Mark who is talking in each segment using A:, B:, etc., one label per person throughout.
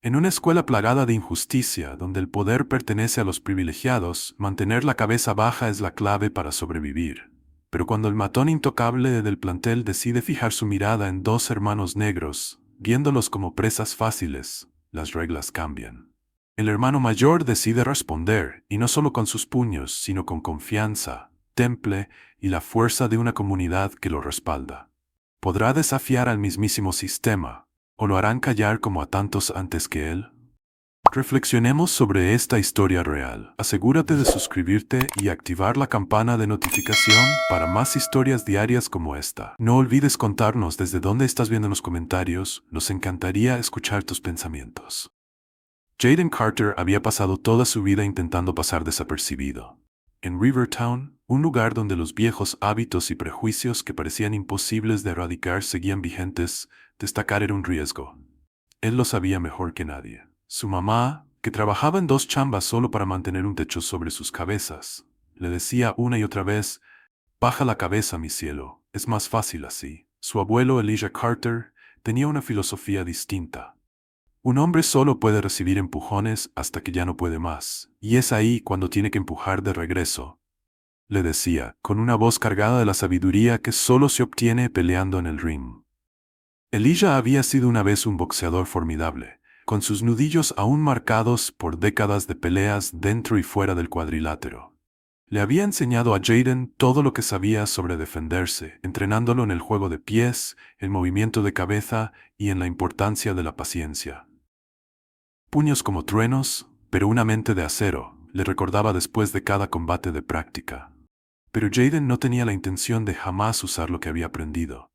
A: En una escuela plagada de injusticia, donde el poder pertenece a los privilegiados, mantener la cabeza baja es la clave para sobrevivir. Pero cuando el matón intocable del plantel decide fijar su mirada en dos hermanos negros, viéndolos como presas fáciles, las reglas cambian. El hermano mayor decide responder, y no solo con sus puños, sino con confianza, temple y la fuerza de una comunidad que lo respalda. Podrá desafiar al mismísimo sistema, ¿o lo harán callar como a tantos antes que él? Reflexionemos sobre esta historia real. Asegúrate de suscribirte y activar la campana de notificación para más historias diarias como esta. No olvides contarnos desde dónde estás viendo en los comentarios, nos encantaría escuchar tus pensamientos. Jaden Carter había pasado toda su vida intentando pasar desapercibido. En Rivertown, un lugar donde los viejos hábitos y prejuicios que parecían imposibles de erradicar seguían vigentes, destacar era un riesgo. Él lo sabía mejor que nadie. Su mamá, que trabajaba en dos chambas solo para mantener un techo sobre sus cabezas, le decía una y otra vez: «Baja la cabeza, mi cielo, es más fácil así». Su abuelo Elijah Carter tenía una filosofía distinta. Un hombre solo puede recibir empujones hasta que ya no puede más, y es ahí cuando tiene que empujar de regreso, le decía, con una voz cargada de la sabiduría que solo se obtiene peleando en el ring. Elijah había sido una vez un boxeador formidable, con sus nudillos aún marcados por décadas de peleas dentro y fuera del cuadrilátero. Le había enseñado a Jaden todo lo que sabía sobre defenderse, entrenándolo en el juego de pies, el movimiento de cabeza y en la importancia de la paciencia. Puños como truenos, pero una mente de acero, le recordaba después de cada combate de práctica. Pero Jaden no tenía la intención de jamás usar lo que había aprendido.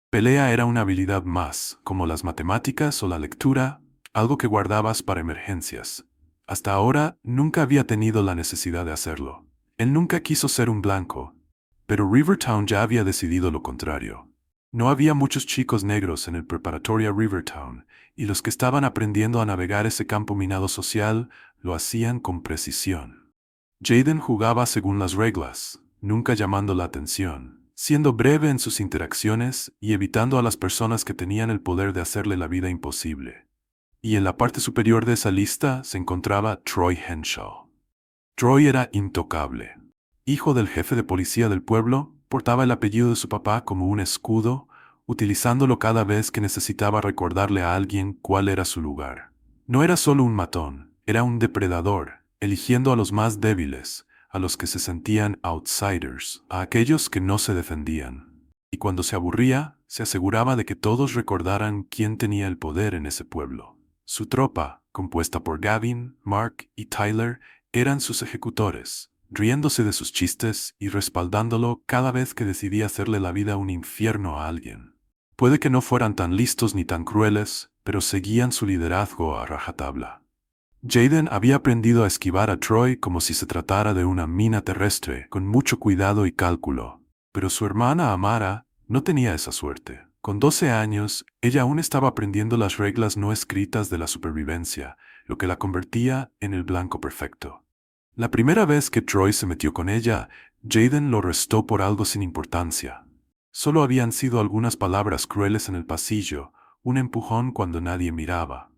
A: Pelea era una habilidad más, como las matemáticas o la lectura, algo que guardabas para emergencias. Hasta ahora, nunca había tenido la necesidad de hacerlo. Él nunca quiso ser un blanco, pero Rivertown ya había decidido lo contrario. No había muchos chicos negros en el preparatoria Rivertown, y los que estaban aprendiendo a navegar ese campo minado social lo hacían con precisión. Jaden jugaba según las reglas, nunca llamando la atención, siendo breve en sus interacciones y evitando a las personas que tenían el poder de hacerle la vida imposible. Y en la parte superior de esa lista se encontraba Troy Henshaw. Troy era intocable. Hijo del jefe de policía del pueblo, portaba el apellido de su papá como un escudo, utilizándolo cada vez que necesitaba recordarle a alguien cuál era su lugar. No era solo un matón, era un depredador, eligiendo a los más débiles, a los que se sentían outsiders, a aquellos que no se defendían. Y cuando se aburría, se aseguraba de que todos recordaran quién tenía el poder en ese pueblo. Su tropa, compuesta por Gavin, Mark y Tyler, eran sus ejecutores, riéndose de sus chistes y respaldándolo cada vez que decidía hacerle la vida un infierno a alguien. Puede que no fueran tan listos ni tan crueles, pero seguían su liderazgo a rajatabla. Jaden había aprendido a esquivar a Troy como si se tratara de una mina terrestre, con mucho cuidado y cálculo. Pero su hermana Amara no tenía esa suerte. Con 12 años, ella aún estaba aprendiendo las reglas no escritas de la supervivencia, lo que la convertía en el blanco perfecto. La primera vez que Troy se metió con ella, Jaden lo restó por algo sin importancia. Solo habían sido algunas palabras crueles en el pasillo, un empujón cuando nadie miraba.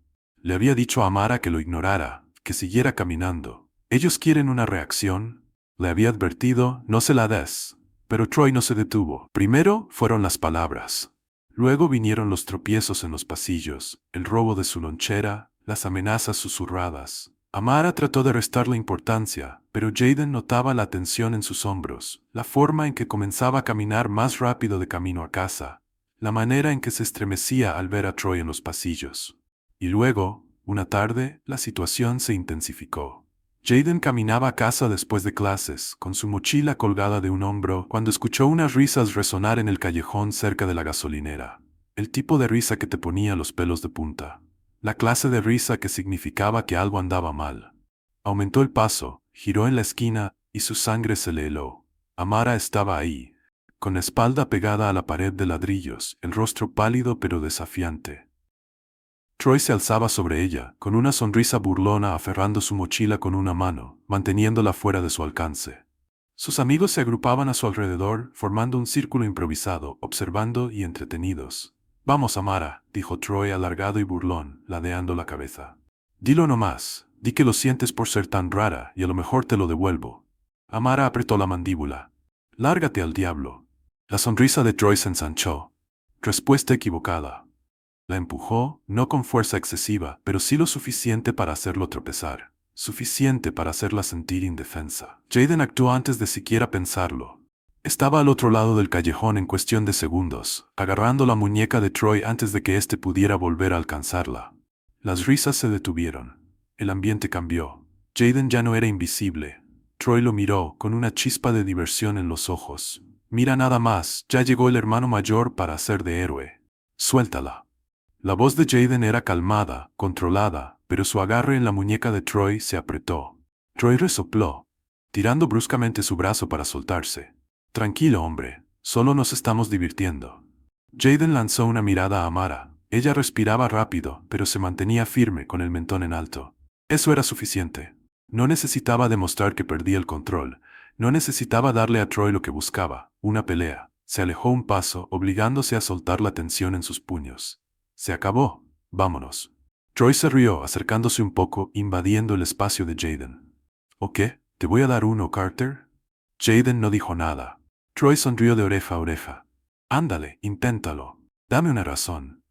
A: Le había dicho a Amara que lo ignorara, que siguiera caminando. «Ellos quieren una reacción», le había advertido, «no se la des». Pero Troy no se detuvo. Primero fueron las palabras. Luego vinieron los tropiezos en los pasillos, el robo de su lonchera, las amenazas susurradas. Amara trató de restarle importancia, pero Jaden notaba la tensión en sus hombros, la forma en que comenzaba a caminar más rápido de camino a casa, la manera en que se estremecía al ver a Troy en los pasillos. Y luego, una tarde, la situación se intensificó. Jaden caminaba a casa después de clases, con su mochila colgada de un hombro, cuando escuchó unas risas resonar en el callejón cerca de la gasolinera. El tipo de risa que te ponía los pelos de punta. La clase de risa que significaba que algo andaba mal. Aumentó el paso, giró en la esquina y su sangre se le heló. Amara estaba ahí, con la espalda pegada a la pared de ladrillos, el rostro pálido pero desafiante. Troy se alzaba sobre ella, con una sonrisa burlona aferrando su mochila con una mano, manteniéndola fuera de su alcance. Sus amigos se agrupaban a su alrededor, formando un círculo improvisado, observando y entretenidos. Vamos, Amara, dijo Troy alargado y burlón, ladeando la cabeza. Dilo nomás, di que lo sientes por ser tan rara y a lo mejor te lo devuelvo. Amara apretó la mandíbula. Lárgate al diablo. La sonrisa de Troy se ensanchó. Respuesta equivocada. La empujó, no con fuerza excesiva, pero sí lo suficiente para hacerlo tropezar. Suficiente para hacerla sentir indefensa. Jaden actuó antes de siquiera pensarlo. Estaba al otro lado del callejón en cuestión de segundos, agarrando la muñeca de Troy antes de que éste pudiera volver a alcanzarla. Las risas se detuvieron. El ambiente cambió. Jaden ya no era invisible. Troy lo miró, con una chispa de diversión en los ojos. Mira nada más, ya llegó el hermano mayor para hacer de héroe. Suéltala. La voz de Jaden era calmada, controlada, pero su agarre en la muñeca de Troy se apretó. Troy resopló, tirando bruscamente su brazo para soltarse. Tranquilo, hombre, solo nos estamos divirtiendo. Jaden lanzó una mirada a Amara. Ella respiraba rápido, pero se mantenía firme con el mentón en alto. Eso era suficiente. No necesitaba demostrar que perdía el control. No necesitaba darle a Troy lo que buscaba, una pelea. Se alejó un paso, obligándose a soltar la tensión en sus puños. Se acabó. Vámonos. Troy se rió, acercándose un poco, invadiendo el espacio de Jaden. ¿O qué? ¿Te voy a dar uno, Carter? Jaden no dijo nada. Troy sonrió de oreja a oreja. Ándale, inténtalo. Dame una razón.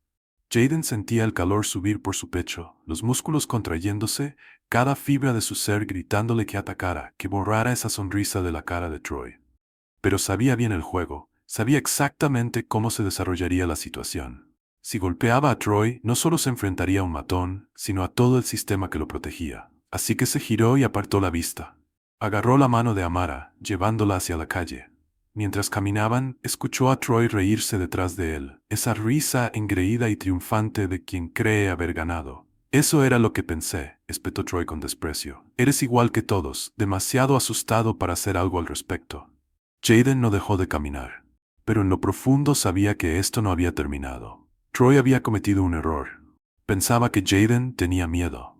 A: Jaden sentía el calor subir por su pecho, los músculos contrayéndose, cada fibra de su ser gritándole que atacara, que borrara esa sonrisa de la cara de Troy. Pero sabía bien el juego, sabía exactamente cómo se desarrollaría la situación. Si golpeaba a Troy, no solo se enfrentaría a un matón, sino a todo el sistema que lo protegía. Así que se giró y apartó la vista. Agarró la mano de Amara, llevándola hacia la calle. Mientras caminaban, escuchó a Troy reírse detrás de él, esa risa engreída y triunfante de quien cree haber ganado. Eso era lo que pensé, espetó Troy con desprecio. Eres igual que todos, demasiado asustado para hacer algo al respecto. Jaden no dejó de caminar. Pero en lo profundo sabía que esto no había terminado. Troy había cometido un error. Pensaba que Jaden tenía miedo.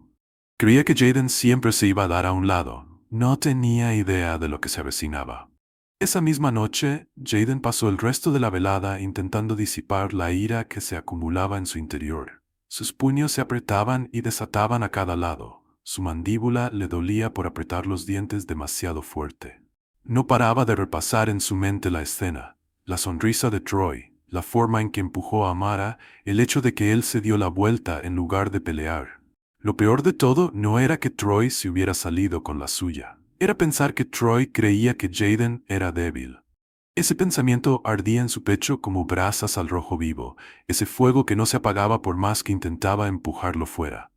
A: Creía que Jaden siempre se iba a dar a un lado. No tenía idea de lo que se avecinaba. Esa misma noche, Jaden pasó el resto de la velada intentando disipar la ira que se acumulaba en su interior. Sus puños se apretaban y desataban a cada lado. Su mandíbula le dolía por apretar los dientes demasiado fuerte. No paraba de repasar en su mente la escena, la sonrisa de Troy, la forma en que empujó a Amara, el hecho de que él se dio la vuelta en lugar de pelear. Lo peor de todo no era que Troy se hubiera salido con la suya. Era pensar que Troy creía que Jaden era débil. Ese pensamiento ardía en su pecho como brasas al rojo vivo, ese fuego que no se apagaba por más que intentaba empujarlo fuera.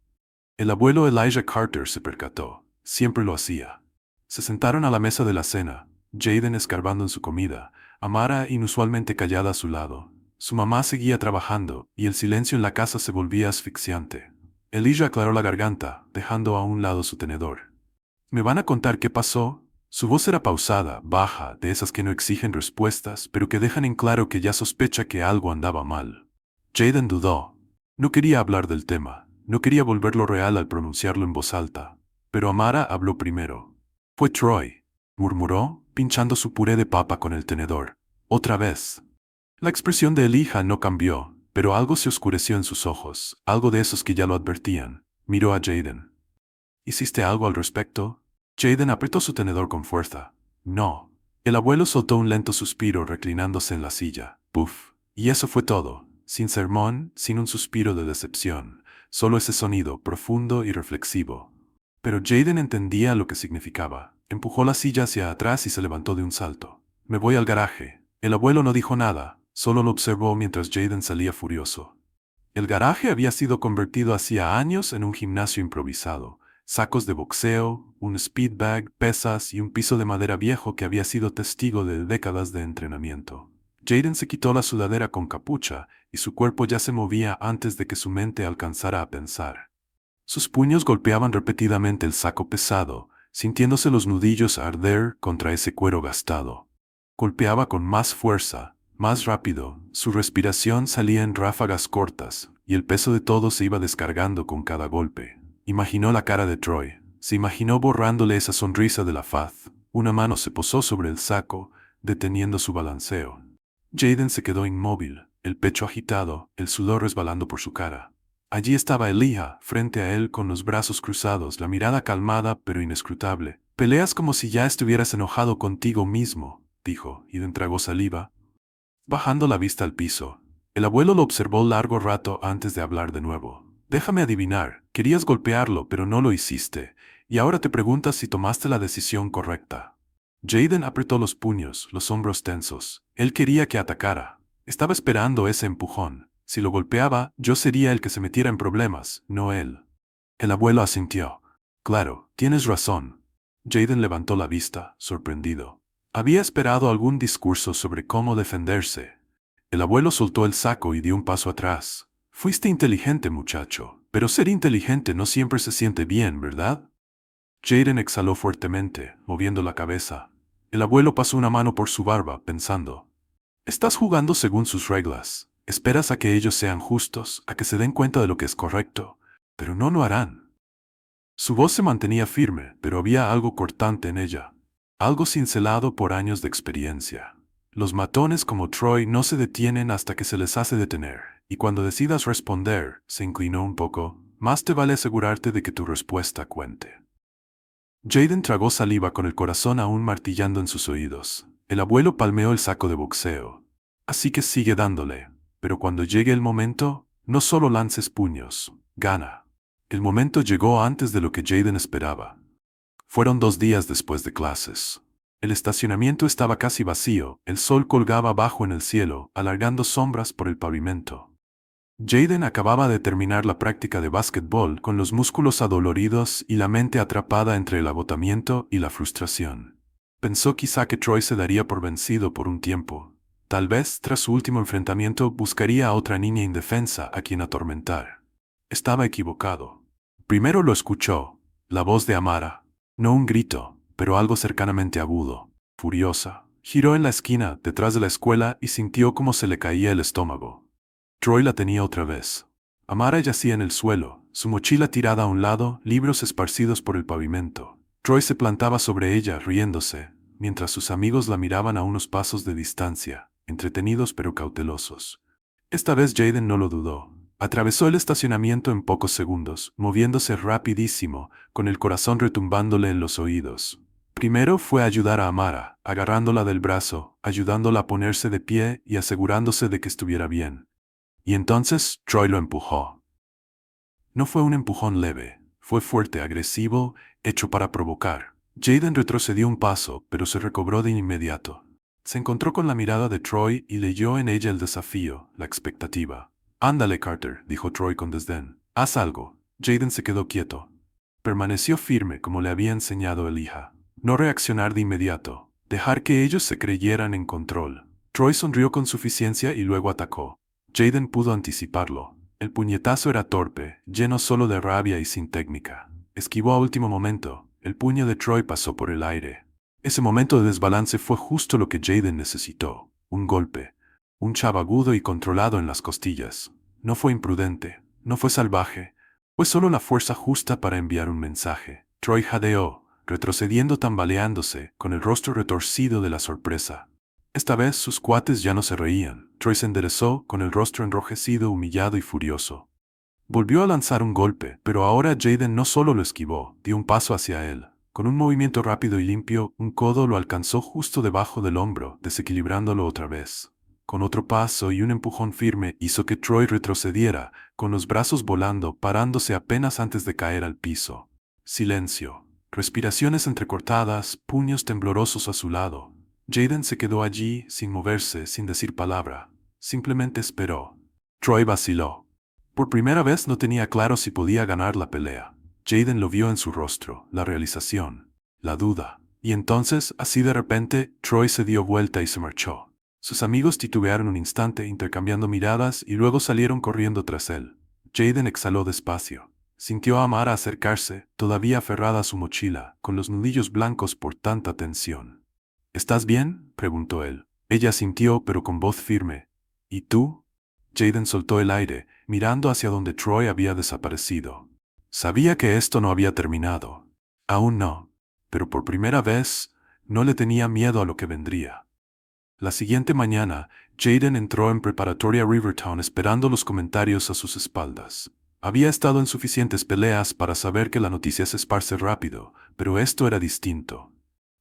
A: El abuelo Elijah Carter se percató. Siempre lo hacía. Se sentaron a la mesa de la cena, Jaden escarbando en su comida, Amara inusualmente callada a su lado. Su mamá seguía trabajando, y el silencio en la casa se volvía asfixiante. Elijah aclaró la garganta, dejando a un lado su tenedor. ¿Me van a contar qué pasó? Su voz era pausada, baja, de esas que no exigen respuestas, pero que dejan en claro que ya sospecha que algo andaba mal. Jaden dudó. No quería hablar del tema, no quería volverlo real al pronunciarlo en voz alta. Pero Amara habló primero. Fue Troy, murmuró, pinchando su puré de papa con el tenedor. Otra vez. La expresión de Elijah no cambió, pero algo se oscureció en sus ojos, algo de esos que ya lo advertían. Miró a Jaden. ¿Hiciste algo al respecto? Jaden apretó su tenedor con fuerza. No. El abuelo soltó un lento suspiro reclinándose en la silla. Puf. Y eso fue todo. Sin sermón, sin un suspiro de decepción. Solo ese sonido, profundo y reflexivo. Pero Jaden entendía lo que significaba. Empujó la silla hacia atrás y se levantó de un salto. Me voy al garaje. El abuelo no dijo nada, solo lo observó mientras Jaden salía furioso. El garaje había sido convertido hacía años en un gimnasio improvisado. Sacos de boxeo, un speed bag, pesas y un piso de madera viejo que había sido testigo de décadas de entrenamiento. Jaden se quitó la sudadera con capucha y su cuerpo ya se movía antes de que su mente alcanzara a pensar. Sus puños golpeaban repetidamente el saco pesado, sintiéndose los nudillos arder contra ese cuero gastado. Golpeaba con más fuerza, más rápido, su respiración salía en ráfagas cortas, y el peso de todo se iba descargando con cada golpe. Imaginó la cara de Troy, se imaginó borrándole esa sonrisa de la faz. Una mano se posó sobre el saco, deteniendo su balanceo. Jaden se quedó inmóvil, el pecho agitado, el sudor resbalando por su cara. Allí estaba Elijah, frente a él con los brazos cruzados, la mirada calmada pero inescrutable. «Peleas como si ya estuvieras enojado contigo mismo», dijo, y tragó saliva. Bajando la vista al piso, el abuelo lo observó largo rato antes de hablar de nuevo. «Déjame adivinar, querías golpearlo, pero no lo hiciste, y ahora te preguntas si tomaste la decisión correcta». Jaden apretó los puños, los hombros tensos. Él quería que atacara. Estaba esperando ese empujón. Si lo golpeaba, yo sería el que se metiera en problemas, no él. El abuelo asintió. «Claro, tienes razón». Jaden levantó la vista, sorprendido. Había esperado algún discurso sobre cómo defenderse. El abuelo soltó el saco y dio un paso atrás. «Fuiste inteligente, muchacho, pero ser inteligente no siempre se siente bien, ¿verdad?» Jaden exhaló fuertemente, moviendo la cabeza. El abuelo pasó una mano por su barba, pensando. «Estás jugando según sus reglas. Esperas a que ellos sean justos, a que se den cuenta de lo que es correcto, pero no lo harán». Su voz se mantenía firme, pero había algo cortante en ella. Algo cincelado por años de experiencia. Los matones como Troy no se detienen hasta que se les hace detener, y cuando decidas responder, se inclinó un poco, más te vale asegurarte de que tu respuesta cuente. Jaden tragó saliva con el corazón aún martillando en sus oídos. El abuelo palmeó el saco de boxeo. «Así que sigue dándole, pero cuando llegue el momento, no solo lances puños, gana». El momento llegó antes de lo que Jaden esperaba. Fueron 2 días después de clases. El estacionamiento estaba casi vacío, el sol colgaba bajo en el cielo, alargando sombras por el pavimento. Jaden acababa de terminar la práctica de básquetbol con los músculos adoloridos y la mente atrapada entre el agotamiento y la frustración. Pensó quizá que Troy se daría por vencido por un tiempo. Tal vez, tras su último enfrentamiento, buscaría a otra niña indefensa a quien atormentar. Estaba equivocado. Primero lo escuchó, la voz de Amara. No un grito, pero algo cercanamente agudo, furiosa. Giró en la esquina, detrás de la escuela, y sintió cómo se le caía el estómago. Troy la tenía otra vez. Amara yacía en el suelo, su mochila tirada a un lado, libros esparcidos por el pavimento. Troy se plantaba sobre ella, riéndose, mientras sus amigos la miraban a unos pasos de distancia, entretenidos pero cautelosos. Esta vez Jaden no lo dudó. Atravesó el estacionamiento en pocos segundos, moviéndose rapidísimo, con el corazón retumbándole en los oídos. Primero fue a ayudar a Amara, agarrándola del brazo, ayudándola a ponerse de pie y asegurándose de que estuviera bien. Y entonces Troy lo empujó. No fue un empujón leve, fue fuerte, agresivo, hecho para provocar. Jaden retrocedió un paso, pero se recobró de inmediato. Se encontró con la mirada de Troy y leyó en ella el desafío, la expectativa. «Ándale, Carter», dijo Troy con desdén. «Haz algo». Jaden se quedó quieto. Permaneció firme como le había enseñado Elijah. No reaccionar de inmediato. Dejar que ellos se creyeran en control. Troy sonrió con suficiencia y luego atacó. Jaden pudo anticiparlo. El puñetazo era torpe, lleno solo de rabia y sin técnica. Esquivó a último momento. El puño de Troy pasó por el aire. Ese momento de desbalance fue justo lo que Jaden necesitó. Un golpe. Un chavo agudo y controlado en las costillas. No fue imprudente, no fue salvaje, fue solo la fuerza justa para enviar un mensaje. Troy jadeó, retrocediendo tambaleándose, con el rostro retorcido de la sorpresa. Esta vez sus cuates ya no se reían. Troy se enderezó, con el rostro enrojecido, humillado y furioso. Volvió a lanzar un golpe, pero ahora Jaden no solo lo esquivó, dio un paso hacia él. Con un movimiento rápido y limpio, un codo lo alcanzó justo debajo del hombro, desequilibrándolo otra vez. Con otro paso y un empujón firme hizo que Troy retrocediera, con los brazos volando, parándose apenas antes de caer al piso. Silencio. Respiraciones entrecortadas, puños temblorosos a su lado. Jaden se quedó allí, sin moverse, sin decir palabra. Simplemente esperó. Troy vaciló. Por primera vez no tenía claro si podía ganar la pelea. Jaden lo vio en su rostro, la realización, la duda. Y entonces, así de repente, Troy se dio vuelta y se marchó. Sus amigos titubearon un instante, intercambiando miradas, y luego salieron corriendo tras él. Jaden exhaló despacio. Sintió a Amara acercarse, todavía aferrada a su mochila, con los nudillos blancos por tanta tensión. «¿Estás bien?», preguntó él. Ella asintió, pero con voz firme. «¿Y tú?». Jaden soltó el aire, mirando hacia donde Troy había desaparecido. Sabía que esto no había terminado. Aún no. Pero por primera vez, no le tenía miedo a lo que vendría. La siguiente mañana, Jaden entró en preparatoria Rivertown esperando los comentarios a sus espaldas. Había estado en suficientes peleas para saber que la noticia se esparce rápido, pero esto era distinto.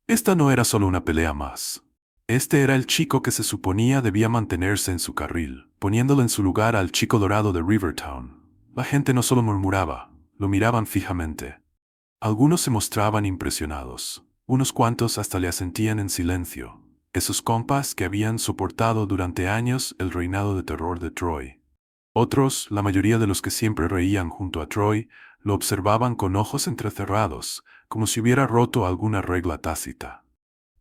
A: Esta no era solo una pelea más. Este era el chico que se suponía debía mantenerse en su carril, poniéndolo en su lugar al chico dorado de Rivertown. La gente no solo murmuraba, lo miraban fijamente. Algunos se mostraban impresionados, unos cuantos hasta le asentían en silencio. Esos compas que habían soportado durante años el reinado de terror de Troy. Otros, la mayoría de los que siempre reían junto a Troy, lo observaban con ojos entrecerrados, como si hubiera roto alguna regla tácita.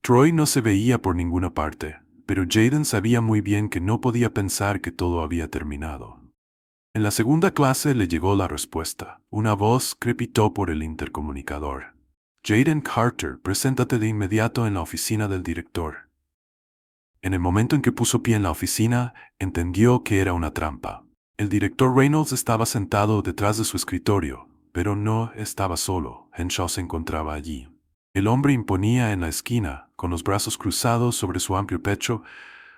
A: Troy no se veía por ninguna parte, pero Jaden sabía muy bien que no podía pensar que todo había terminado. En la segunda clase le llegó la respuesta. Una voz crepitó por el intercomunicador. Jaden Carter, preséntate de inmediato en la oficina del director. En el momento en que puso pie en la oficina, entendió que era una trampa. El director Reynolds estaba sentado detrás de su escritorio, pero no estaba solo. Henshaw se encontraba allí. El hombre imponía en la esquina, con los brazos cruzados sobre su amplio pecho,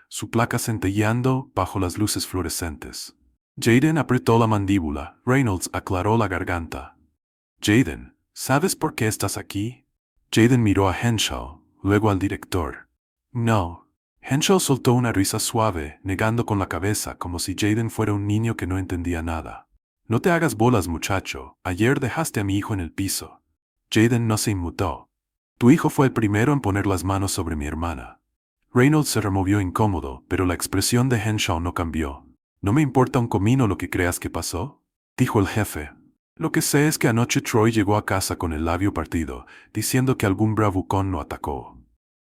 A: su placa centelleando bajo las luces fluorescentes. Jaden apretó la mandíbula. Reynolds aclaró la garganta. Jaden, ¿sabes por qué estás aquí? Jaden miró a Henshaw, luego al director. No. Henshaw soltó una risa suave, negando con la cabeza como si Jaden fuera un niño que no entendía nada. No te hagas bolas, muchacho. Ayer dejaste a mi hijo en el piso. Jaden no se inmutó. Tu hijo fue el primero en poner las manos sobre mi hermana. Reynolds se removió incómodo, pero la expresión de Henshaw no cambió. No me importa un comino lo que creas que pasó, dijo el jefe. Lo que sé es que anoche Troy llegó a casa con el labio partido, diciendo que algún bravucón lo atacó.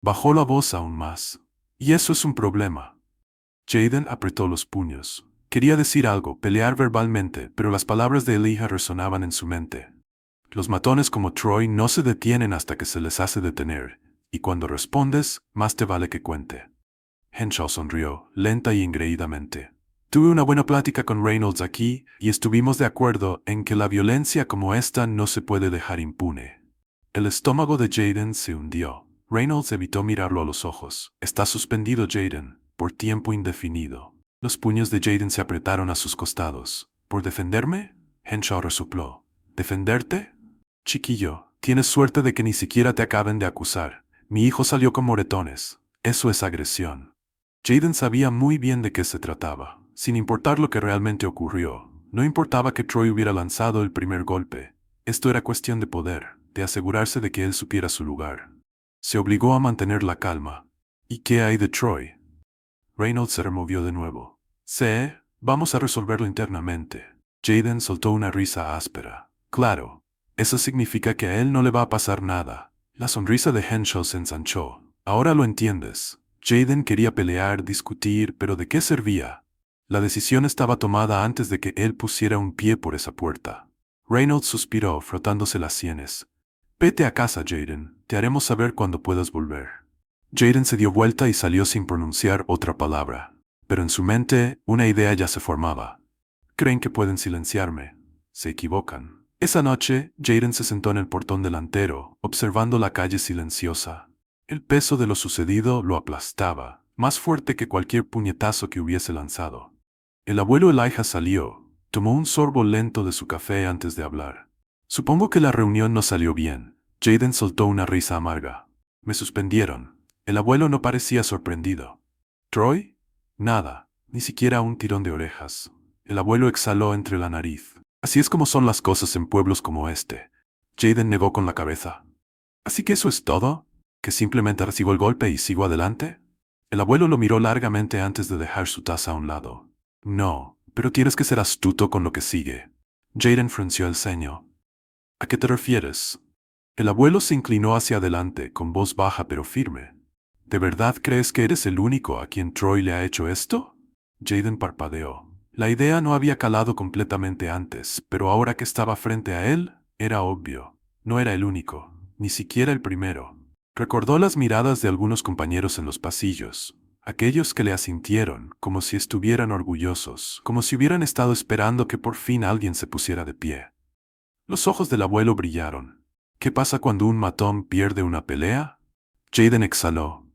A: Bajó la voz aún más. Y eso es un problema. Jaden apretó los puños. Quería decir algo, pelear verbalmente, pero las palabras de Elijah resonaban en su mente. Los matones como Troy no se detienen hasta que se les hace detener, y cuando respondes, más te vale que cuente. Henshaw sonrió, lenta y engreídamente. Tuve una buena plática con Reynolds aquí, y estuvimos de acuerdo en que la violencia como esta no se puede dejar impune. El estómago de Jaden se hundió. Reynolds evitó mirarlo a los ojos. Está suspendido, Jaden, por tiempo indefinido. Los puños de Jaden se apretaron a sus costados. ¿Por defenderme? Henshaw resopló. ¿Defenderte? Chiquillo, tienes suerte de que ni siquiera te acaben de acusar. Mi hijo salió con moretones. Eso es agresión. Jaden sabía muy bien de qué se trataba, sin importar lo que realmente ocurrió. No importaba que Troy hubiera lanzado el primer golpe. Esto era cuestión de poder, de asegurarse de que él supiera su lugar. Se obligó a mantener la calma. ¿Y qué hay de Troy? Reynolds se removió de nuevo. Vamos a resolverlo internamente. Jaden soltó una risa áspera. Claro. Eso significa que a él no le va a pasar nada. La sonrisa de Henshaw se ensanchó. Ahora lo entiendes. Jaden quería pelear, discutir, pero ¿de qué servía? La decisión estaba tomada antes de que él pusiera un pie por esa puerta. Reynolds suspiró, frotándose las sienes. Vete a casa, Jaden. Te haremos saber cuando puedas volver. Jaden se dio vuelta y salió sin pronunciar otra palabra. Pero en su mente, una idea ya se formaba. Creen que pueden silenciarme. Se equivocan. Esa noche, Jaden se sentó en el portón delantero, observando la calle silenciosa. El peso de lo sucedido lo aplastaba, más fuerte que cualquier puñetazo que hubiese lanzado. El abuelo Elijah salió, tomó un sorbo lento de su café antes de hablar. Supongo que la reunión no salió bien. Jaden soltó una risa amarga. Me suspendieron. El abuelo no parecía sorprendido. ¿Troy? Nada, ni siquiera un tirón de orejas. El abuelo exhaló entre la nariz. Así es como son las cosas en pueblos como este. Jaden negó con la cabeza. ¿Así que eso es todo? ¿Que simplemente recibo el golpe y sigo adelante? El abuelo lo miró largamente antes de dejar su taza a un lado. No, pero tienes que ser astuto con lo que sigue. Jaden frunció el ceño. ¿A qué te refieres? El abuelo se inclinó hacia adelante, con voz baja pero firme. ¿De verdad crees que eres el único a quien Troy le ha hecho esto? Jaden parpadeó. La idea no había calado completamente antes, pero ahora que estaba frente a él, era obvio. No era el único, ni siquiera el primero. Recordó las miradas de algunos compañeros en los pasillos, aquellos que le asintieron, como si estuvieran orgullosos, como si hubieran estado esperando que por fin alguien se pusiera de pie. Los ojos del abuelo brillaron. ¿Qué pasa cuando un matón pierde una pelea? Jaden exhaló.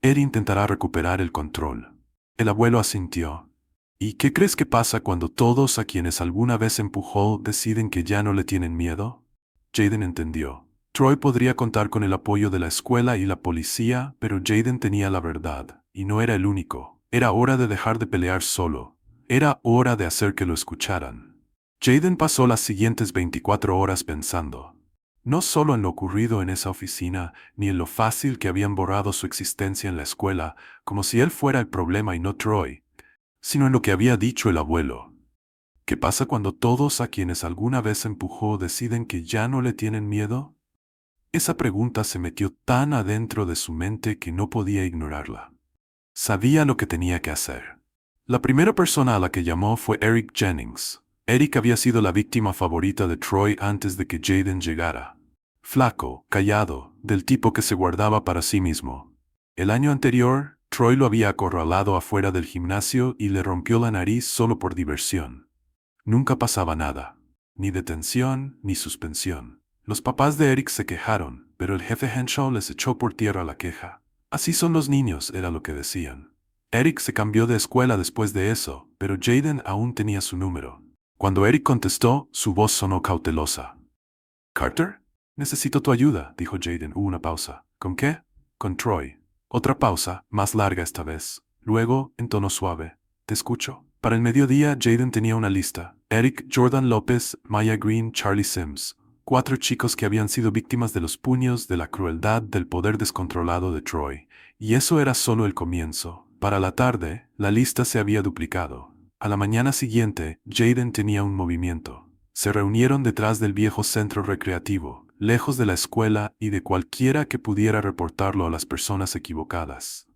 A: Él intentará recuperar el control. El abuelo asintió. ¿Y qué crees que pasa cuando todos a quienes alguna vez empujó deciden que ya no le tienen miedo? Jaden entendió. Troy podría contar con el apoyo de la escuela y la policía, pero Jaden tenía la verdad, y no era el único. Era hora de dejar de pelear solo. Era hora de hacer que lo escucharan. Jaden pasó las siguientes 24 horas pensando. No solo en lo ocurrido en esa oficina, ni en lo fácil que habían borrado su existencia en la escuela, como si él fuera el problema y no Troy, sino en lo que había dicho el abuelo. ¿Qué pasa cuando todos a quienes alguna vez empujó deciden que ya no le tienen miedo? Esa pregunta se metió tan adentro de su mente que no podía ignorarla. Sabía lo que tenía que hacer. La primera persona a la que llamó fue Eric Jennings. Eric había sido la víctima favorita de Troy antes de que Jaden llegara. Flaco, callado, del tipo que se guardaba para sí mismo. El año anterior, Troy lo había acorralado afuera del gimnasio y le rompió la nariz solo por diversión. Nunca pasaba nada. Ni detención, ni suspensión. Los papás de Eric se quejaron, pero el jefe Henshaw les echó por tierra la queja. Así son los niños, era lo que decían. Eric se cambió de escuela después de eso, pero Jaden aún tenía su número. Cuando Eric contestó, su voz sonó cautelosa. «¿Carter? Necesito tu ayuda», dijo Jaden. Hubo una pausa. «¿Con qué?» «Con Troy». Otra pausa, más larga esta vez. Luego, en tono suave. «Te escucho». Para el mediodía, Jaden tenía una lista. Eric, Jordan López, Maya Green, Charlie Sims. 4 chicos que habían sido víctimas de los puños, de la crueldad, del poder descontrolado de Troy. Y eso era solo el comienzo. Para la tarde, la lista se había duplicado. A la mañana siguiente, Jaden tenía un movimiento. Se reunieron detrás del viejo centro recreativo, lejos de la escuela y de cualquiera que pudiera reportarlo a las personas equivocadas.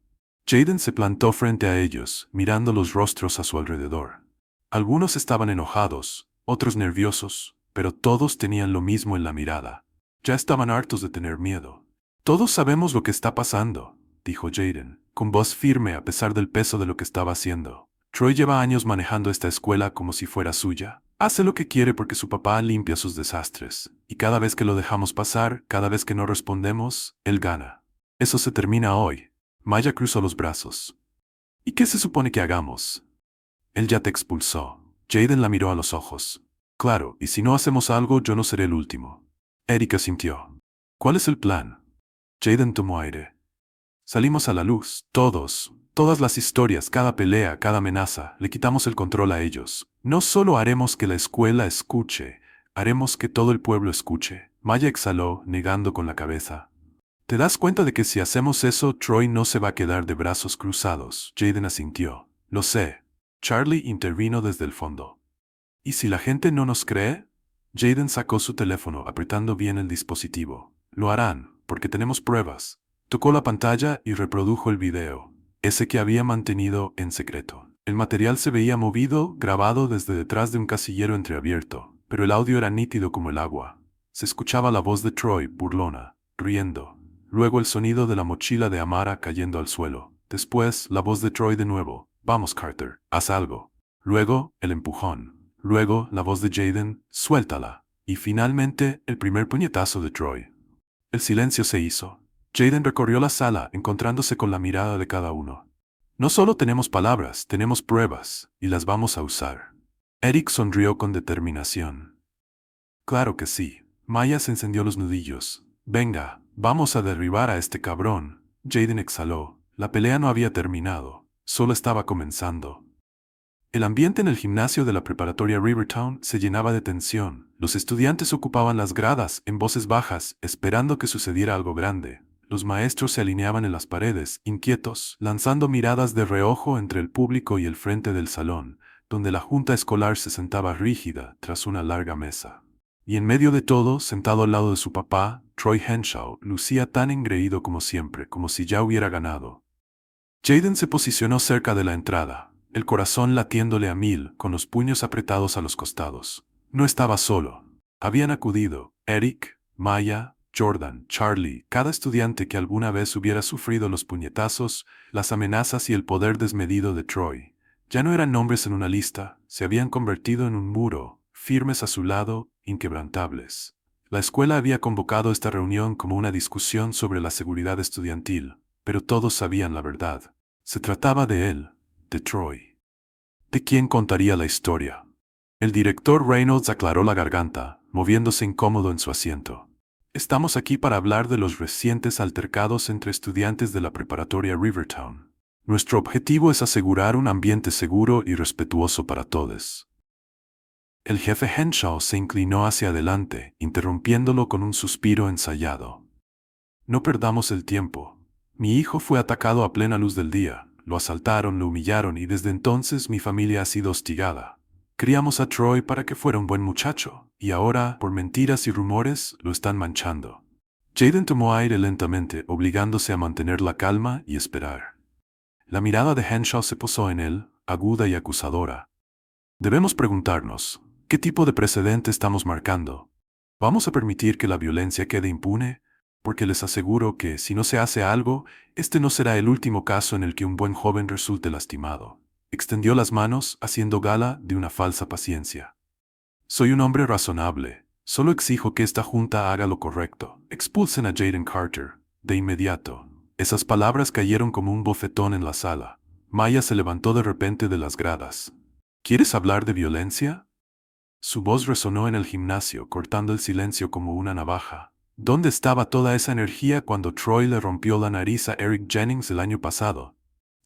A: Jaden se plantó frente a ellos, mirando los rostros a su alrededor. Algunos estaban enojados, otros nerviosos, pero todos tenían lo mismo en la mirada. Ya estaban hartos de tener miedo. «Todos sabemos lo que está pasando», dijo Jaden, con voz firme a pesar del peso de lo que estaba haciendo. «Troy lleva años manejando esta escuela como si fuera suya. Hace lo que quiere porque su papá limpia sus desastres. Y cada vez que lo dejamos pasar, cada vez que no respondemos, él gana. Eso se termina hoy». Maya cruzó los brazos. «¿Y qué se supone que hagamos?» «Él ya te expulsó». Jaden la miró a los ojos. «Claro, y si no hacemos algo, yo no seré el último». Eric asintió. «¿Cuál es el plan?» Jaden tomó aire. «Salimos a la luz, todos, todas las historias, cada pelea, cada amenaza, le quitamos el control a ellos. No solo haremos que la escuela escuche, haremos que todo el pueblo escuche». Maya exhaló, negando con la cabeza. «¿Te das cuenta de que si hacemos eso, Troy no se va a quedar de brazos cruzados?» Jaden asintió. «Lo sé». Charlie intervino desde el fondo. «¿Y si la gente no nos cree?» Jaden sacó su teléfono, apretando bien el dispositivo. «Lo harán, porque tenemos pruebas». Tocó la pantalla y reprodujo el video, ese que había mantenido en secreto. El material se veía movido, grabado desde detrás de un casillero entreabierto, pero el audio era nítido como el agua. Se escuchaba la voz de Troy, burlona, riendo. Luego el sonido de la mochila de Amara cayendo al suelo. Después, la voz de Troy de nuevo. «Vamos, Carter, haz algo». Luego, el empujón. Luego, la voz de Jaden. «Suéltala». Y finalmente, el primer puñetazo de Troy. El silencio se hizo. Jaden recorrió la sala, encontrándose con la mirada de cada uno. «No solo tenemos palabras, tenemos pruebas, y las vamos a usar». Eric sonrió con determinación. «Claro que sí». Maya se encendió los nudillos. «Venga, vamos a derribar a este cabrón». Jaden exhaló. La pelea no había terminado, solo estaba comenzando. El ambiente en el gimnasio de la preparatoria Rivertown se llenaba de tensión. Los estudiantes ocupaban las gradas, en voces bajas, esperando que sucediera algo grande. Los maestros se alineaban en las paredes, inquietos, lanzando miradas de reojo entre el público y el frente del salón, donde la junta escolar se sentaba rígida tras una larga mesa. Y en medio de todo, sentado al lado de su papá, Troy Henshaw lucía tan engreído como siempre, como si ya hubiera ganado. Jaden se posicionó cerca de la entrada, el corazón latiéndole a 1000, con los puños apretados a los costados. No estaba solo. Habían acudido Eric, Maya, Jordan, Charlie, cada estudiante que alguna vez hubiera sufrido los puñetazos, las amenazas y el poder desmedido de Troy. Ya no eran nombres en una lista, se habían convertido en un muro, firmes a su lado, inquebrantables. La escuela había convocado esta reunión como una discusión sobre la seguridad estudiantil, pero todos sabían la verdad. Se trataba de él, de Troy. ¿De quién contaría la historia? El director Reynolds aclaró la garganta, moviéndose incómodo en su asiento. Estamos aquí para hablar de los recientes altercados entre estudiantes de la preparatoria Rivertown. Nuestro objetivo es asegurar un ambiente seguro y respetuoso para todos. El jefe Henshaw se inclinó hacia adelante, interrumpiéndolo con un suspiro ensayado. No perdamos el tiempo. Mi hijo fue atacado a plena luz del día, lo asaltaron, lo humillaron y desde entonces mi familia ha sido hostigada. Criamos a Troy para que fuera un buen muchacho, y ahora, por mentiras y rumores, lo están manchando. Jaden tomó aire lentamente, obligándose a mantener la calma y esperar. La mirada de Henshaw se posó en él, aguda y acusadora. Debemos preguntarnos, ¿qué tipo de precedente estamos marcando? ¿Vamos a permitir que la violencia quede impune? Porque les aseguro que, si no se hace algo, este no será el último caso en el que un buen joven resulte lastimado. Extendió las manos, haciendo gala de una falsa paciencia. Soy un hombre razonable. Solo exijo que esta junta haga lo correcto. Expulsen a Jaden Carter, de inmediato. Esas palabras cayeron como un bofetón en la sala. Maya se levantó de repente de las gradas. ¿Quieres hablar de violencia? Su voz resonó en el gimnasio, cortando el silencio como una navaja. ¿Dónde estaba toda esa energía cuando Troy le rompió la nariz a Eric Jennings el año pasado?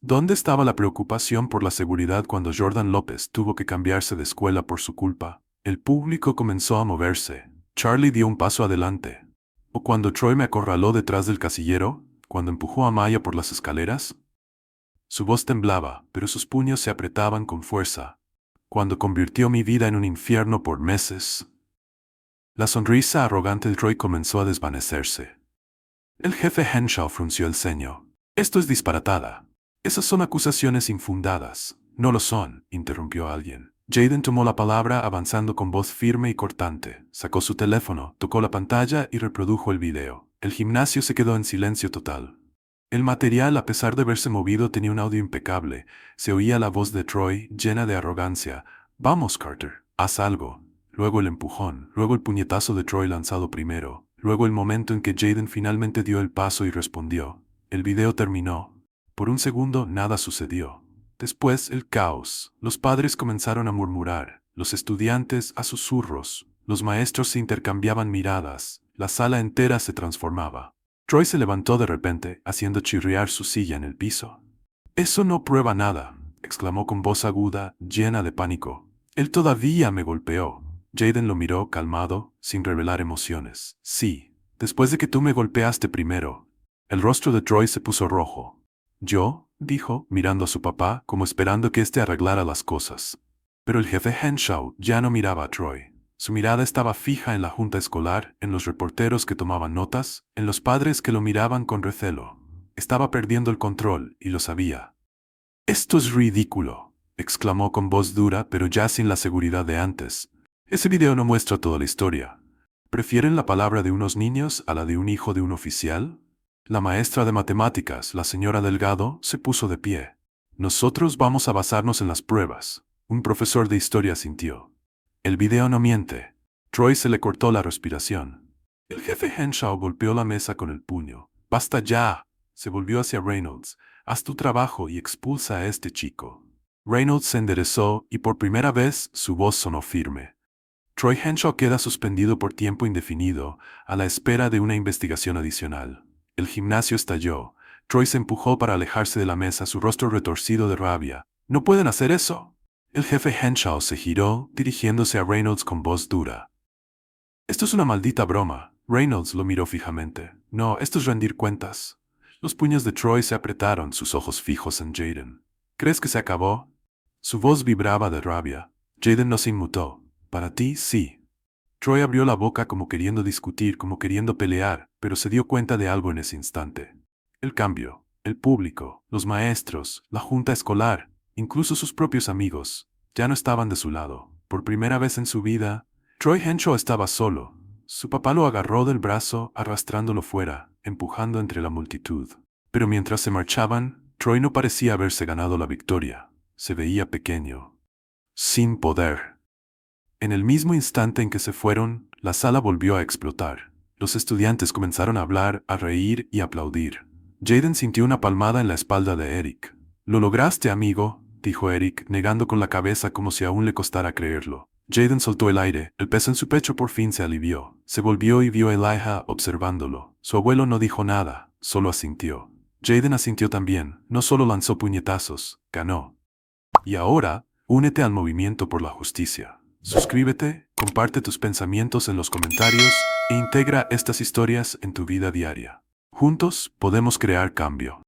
A: ¿Dónde estaba la preocupación por la seguridad cuando Jordan López tuvo que cambiarse de escuela por su culpa? El público comenzó a moverse. Charlie dio un paso adelante. ¿O cuando Troy me acorraló detrás del casillero? ¿Cuando empujó a Maya por las escaleras? Su voz temblaba, pero sus puños se apretaban con fuerza. Cuando convirtió mi vida en un infierno por meses. La sonrisa arrogante de Troy comenzó a desvanecerse. El jefe Henshaw frunció el ceño. Esto es disparatada. Esas son acusaciones infundadas. No lo son, interrumpió alguien. Jaden tomó la palabra avanzando con voz firme y cortante. Sacó su teléfono, tocó la pantalla y reprodujo el video. El gimnasio se quedó en silencio total. El material, a pesar de verse movido, tenía un audio impecable. Se oía la voz de Troy, llena de arrogancia. Vamos, Carter, haz algo. Luego el empujón, luego el puñetazo de Troy lanzado primero, luego el momento en que Jaden finalmente dio el paso y respondió. El video terminó. Por un segundo nada sucedió. Después el caos. Los padres comenzaron a murmurar, los estudiantes a susurros, los maestros se intercambiaban miradas, la sala entera se transformaba. Troy se levantó de repente, haciendo chirriar su silla en el piso. Eso no prueba nada, exclamó con voz aguda, llena de pánico. Él todavía me golpeó. Jaden lo miró calmado, sin revelar emociones. Sí, después de que tú me golpeaste primero. El rostro de Troy se puso rojo. ¿Yo? Dijo, mirando a su papá, como esperando que éste arreglara las cosas. Pero el jefe Henshaw ya no miraba a Troy. Su mirada estaba fija en la junta escolar, en los reporteros que tomaban notas, en los padres que lo miraban con recelo. Estaba perdiendo el control, y lo sabía. «Esto es ridículo», exclamó con voz dura, pero ya sin la seguridad de antes. «Ese video no muestra toda la historia. ¿Prefieren la palabra de unos niños a la de un hijo de un oficial?» La maestra de matemáticas, la señora Delgado, se puso de pie. «Nosotros vamos a basarnos en las pruebas». Un profesor de historia sintió. «El video no miente». Troy se le cortó la respiración. El jefe Henshaw golpeó la mesa con el puño. «Basta ya». Se volvió hacia Reynolds. «Haz tu trabajo y expulsa a este chico». Reynolds se enderezó y por primera vez su voz sonó firme. Troy Henshaw queda suspendido por tiempo indefinido, a la espera de una investigación adicional. El gimnasio estalló. Troy se empujó para alejarse de la mesa, su rostro retorcido de rabia. «¿No pueden hacer eso?» El jefe Henshaw se giró, dirigiéndose a Reynolds con voz dura. «Esto es una maldita broma». Reynolds lo miró fijamente. «No, esto es rendir cuentas». Los puños de Troy se apretaron, sus ojos fijos en Jaden. «¿Crees que se acabó?» Su voz vibraba de rabia. Jaden no se inmutó. «Para ti, sí». Troy abrió la boca como queriendo discutir, como queriendo pelear, pero se dio cuenta de algo en ese instante. El cambio, el público, los maestros, la junta escolar, incluso sus propios amigos, ya no estaban de su lado. Por primera vez en su vida, Troy Henshaw estaba solo. Su papá lo agarró del brazo, arrastrándolo fuera, empujando entre la multitud. Pero mientras se marchaban, Troy no parecía haberse ganado la victoria. Se veía pequeño, sin poder. En el mismo instante en que se fueron, la sala volvió a explotar. Los estudiantes comenzaron a hablar, a reír y a aplaudir. Jaden sintió una palmada en la espalda de Eric. «Lo lograste, amigo», dijo Eric, negando con la cabeza como si aún le costara creerlo. Jaden soltó el aire, el peso en su pecho por fin se alivió. Se volvió y vio a Elijah observándolo. Su abuelo no dijo nada, solo asintió. Jaden asintió también, no solo lanzó puñetazos, ganó. Y ahora, únete al movimiento por la justicia. Suscríbete, comparte tus pensamientos en los comentarios e integra estas historias en tu vida diaria. Juntos podemos crear cambio.